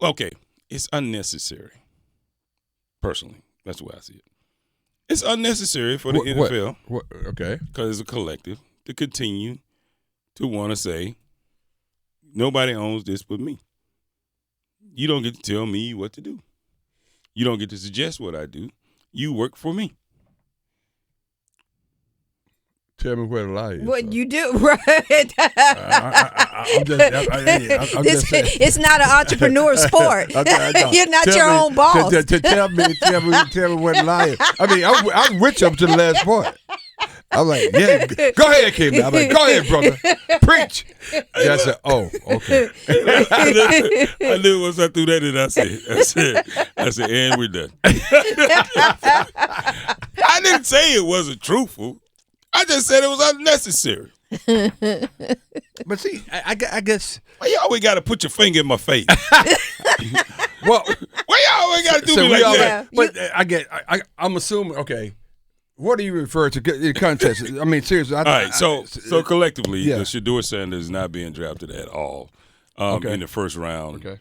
Okay, it's unnecessary. Personally, that's the way I see it. It's unnecessary for the NFL. Okay. Because it's a collective to continue to want to say, nobody owns this but me. You don't get to tell me what to do. You don't get to suggest what I do. You work for me. Tell me where the lie is. What you do, right? I'm just saying. It's not an entrepreneur sport. You're not your own boss. Tell me where the lie is. I mean, I'm with you up to the last point. I'm like, yeah, go ahead, Kim. I'm like, go ahead, brother. Preach. Yeah, I said, oh, okay. I knew once I threw that in, I said, and we're done. I didn't say it wasn't truthful. I just said it was unnecessary. But see, I guess. Why you always got to put your finger in my face? Well, why you always got to do me like that? But I'm assuming, okay. What do you refer to in context? I mean, seriously. All right, so collectively, the Shedeur Sanders is not being drafted at all in the first round. Okay.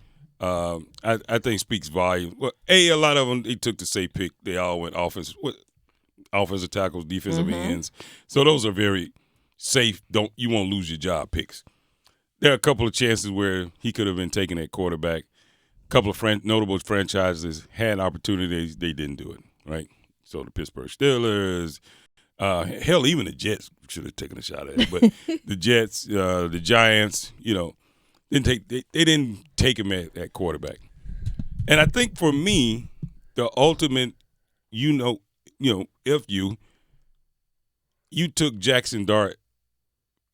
I think speaks volume. Well, a lot of them, they took the safe pick. They all went offensive tackles, defensive ends. So those are very safe. You won't lose your job picks. There are a couple of chances where he could have been taken at quarterback. A couple of notable franchises had opportunities. They didn't do it, right? So the Pittsburgh Steelers, hell, even the Jets should have taken a shot at it. But the Jets, the Giants, they didn't take him at quarterback. And I think for me, the ultimate, if you took Jaxson Dart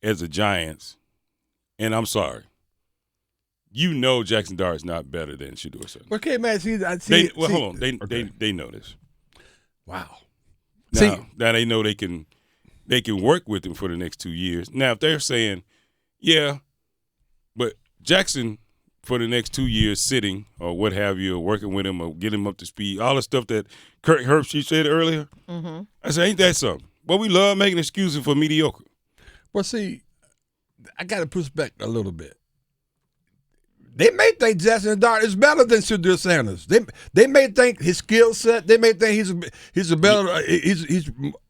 as a Giants, and I'm sorry, Jaxson Dart is not better than Shedeur Sanders. Okay, man. Hold on. They know this. Wow. Now they know they can work with him for the next 2 years. Now, if they're saying, yeah, but Jaxson for the next 2 years sitting or what have you, or working with him or get him up to speed, all the stuff that Kurt Herbstreit said earlier, I said, ain't that something? But we love making excuses for mediocre. Well, see, I got to push back a little bit. They may think Jaxson Dart is better than Shedeur Sanders. They may think his skill set. They may think he's a better.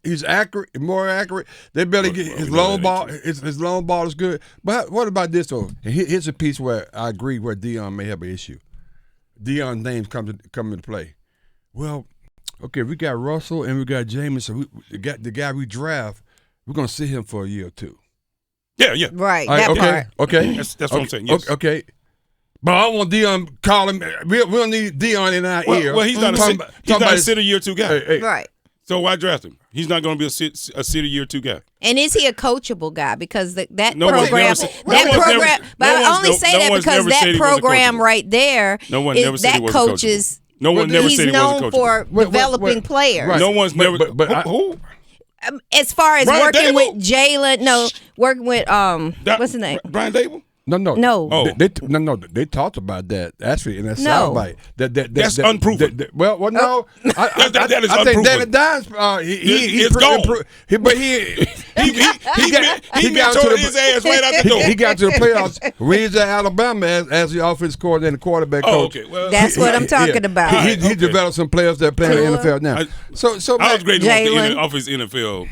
He's accurate, more accurate. They better get his long ball. His long ball is good. But what about this though? And here's a piece where I agree where Deion may have an issue. Deion's names come into play. Well, okay, we got Russell and we got James. So the guy we draft, we're gonna see him for a year or two. Yeah. Right. That part. Okay. That's what I'm saying. Yes. Okay. But I don't want Deion calling. We don't need Deion in our ear. Well, he's not a sit a year two guy. Hey. Right. So why draft him? He's not going to be a sit a year two guy. And is he a coachable guy? Because that program, but I only say that because that program right there, no one never said he was coaches. No one never said he was known for developing players. Right. No one's never. But who? As far as Brian working Dable? with Jalen, working with what's his name? Brian Dable? No. Oh. They talked about that actually in that soundbite. That's unproven. No. That is I think unproven. David Dimes. It's gone. But he got to his ass right out the door. He got to the playoffs. When he's at Alabama as the offensive coordinator and quarterback coach. Okay. Well, that's what I'm talking about. He developed some players that play in the NFL now. So I was great off his NFL.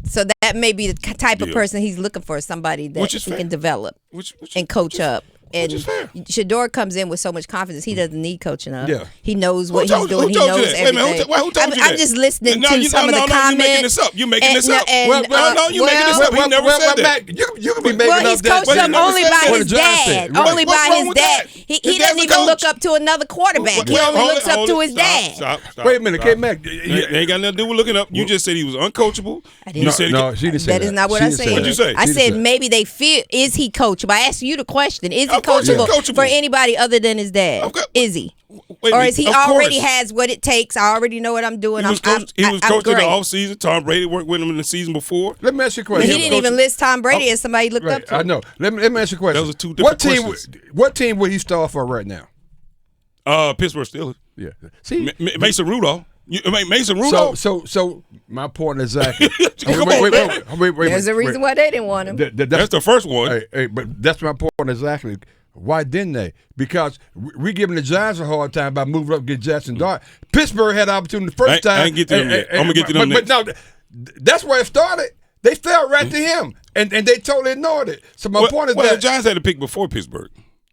So that may be the type of person he's looking for, somebody that he can develop and coach up. And Shedeur comes in with so much confidence, he doesn't need coaching up. Yeah. He knows what he's doing. He knows everything. Who told you I'm just listening to some of the comments. You're making this up. You're making this up. He never said that. You can be making up that. Well, he's coached up only by his dad. Only by his dad. He doesn't even look up to another quarterback. He only looks up to his dad. Stop. Wait a minute, K-Mac. It ain't got nothing to do with looking up. You just said he was uncoachable. No, she didn't say that. That is not what I said. What'd you say? I said maybe they feel, is he coachable? I asked you the question. Is he coachable for anybody other than his dad? Okay. Is he? Or is he already has what it takes? I already know what I'm doing. He was coached in the offseason. Tom Brady worked with him in the season before. Let me ask you a question. He didn't even list Tom Brady as somebody he looked up to. I know. Let me ask you a question. Those are two different questions. What team would he start for right now? Pittsburgh Steelers. Yeah. See, Mason Rudolph. Mason Rudolph. So my point exactly. Wait. There's a reason why they didn't want him. That's the first one. Hey, but that's my point exactly. Why didn't they? Because we giving the Giants a hard time by moving up to get Jaxson Dart. Pittsburgh had the opportunity the first time. I ain't get to them yet. I'm gonna get to them next. But no, that's where it started. They fell right to him, and they totally ignored it. So my point is that the Giants had a pick before Pittsburgh,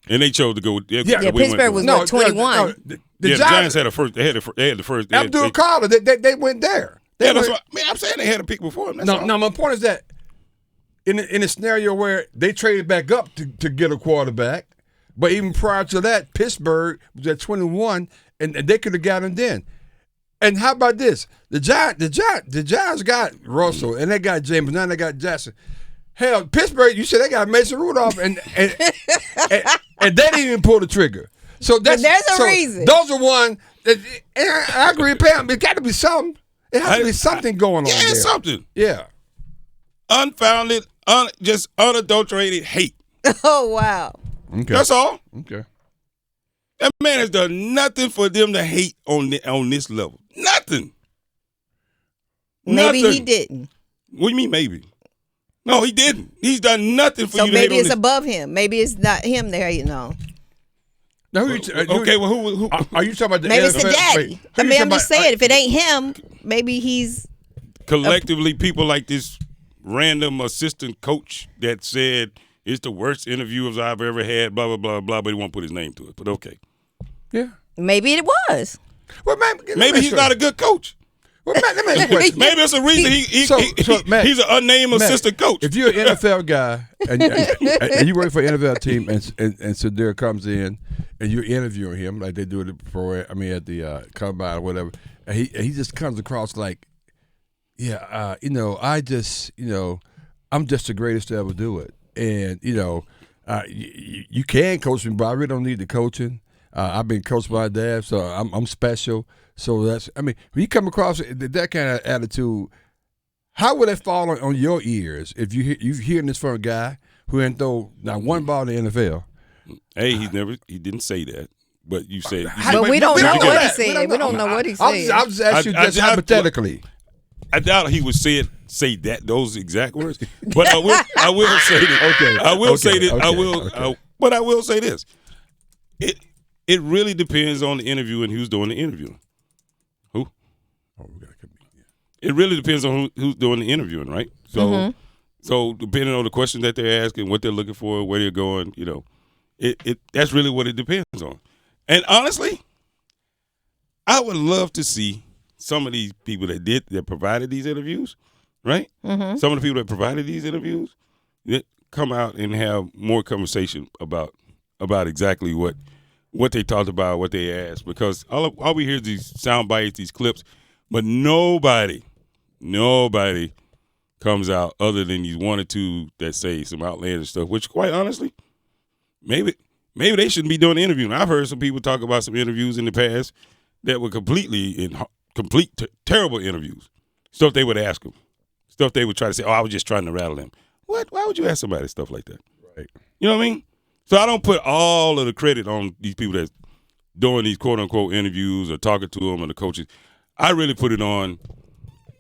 and they chose to go. Pittsburgh was 21. The Giants had a first. They had the first. Abdul Carter. They went there. That's what I'm saying. They had a pick before him. No. My point is that in a scenario where they traded back up to get a quarterback, but even prior to that, Pittsburgh was at 21, and they could have got him then. And how about this? The Giants got Russell, and they got James, now they got Jackson. Hell, Pittsburgh, you said they got Mason Rudolph, and they didn't even pull the trigger. So there's a reason. Those are one. And I agree with Pam. It got to be something. It has to be something going on. Yeah, there. Something. Yeah. Unfounded, just unadulterated hate. Oh wow. Okay. That's all. Okay. That man has done nothing for them to hate on this level. Nothing. Maybe he didn't. What do you mean maybe? No, he didn't. He's done nothing for you to hate on. So maybe it's above him. Maybe it's not him there, Now, who are you talking about? Maybe it's the daddy. I'm just saying, if it ain't him, maybe he's collectively people like this random assistant coach that said it's the worst interviews I've ever had, blah, blah, blah, blah, but he won't put his name to it. But okay. Yeah. Maybe it was. Well, maybe he's not a good coach. Well, let me ask you a question. Maybe it's a reason he's an unnamed assistant coach. If you're an NFL guy and you work for an NFL team and Shedeur comes in and you're interviewing him like they do at the combine or whatever, and he just comes across like, I'm just the greatest to ever do it. And, you can coach me, but I really don't need the coaching. I've been coached by my dad, so I'm special. So when you come across that kind of attitude, how would that fall on your ears if you're hearing this from a guy who ain't throw not one ball in the NFL? Hey, he didn't say that, but you said. But we don't know what he said. We don't know what he said. I'll just ask you just hypothetically. I doubt he would say those exact words, but I will say this. Okay. I will say this. Okay. But I will say this. It really depends on the interview and who's doing the interviewing. Who? It really depends on who's doing the interviewing, right? So, so depending on the question that they're asking, what they're looking for, where they're going, that's really what it depends on. And honestly, I would love to see some of these people that provided these interviews, right? Mm-hmm. Some of the people that provided these interviews that come out and have more conversation about exactly what they talked about, what they asked, because all we hear is these sound bites, these clips, but nobody comes out other than these one or two that say some outlandish stuff, which quite honestly, maybe they shouldn't be doing the interviewing. I've heard some people talk about some interviews in the past that were complete terrible interviews, stuff they would ask them, stuff they would try to say, I was just trying to rattle them. What? Why would you ask somebody stuff like that? Right. You know what I mean? So I don't put all of the credit on these people that's doing these quote-unquote interviews or talking to them or the coaches. I really put it on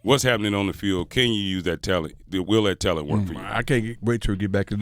what's happening on the field. Can you use that talent? Will that talent work for you? I can't wait till we get back to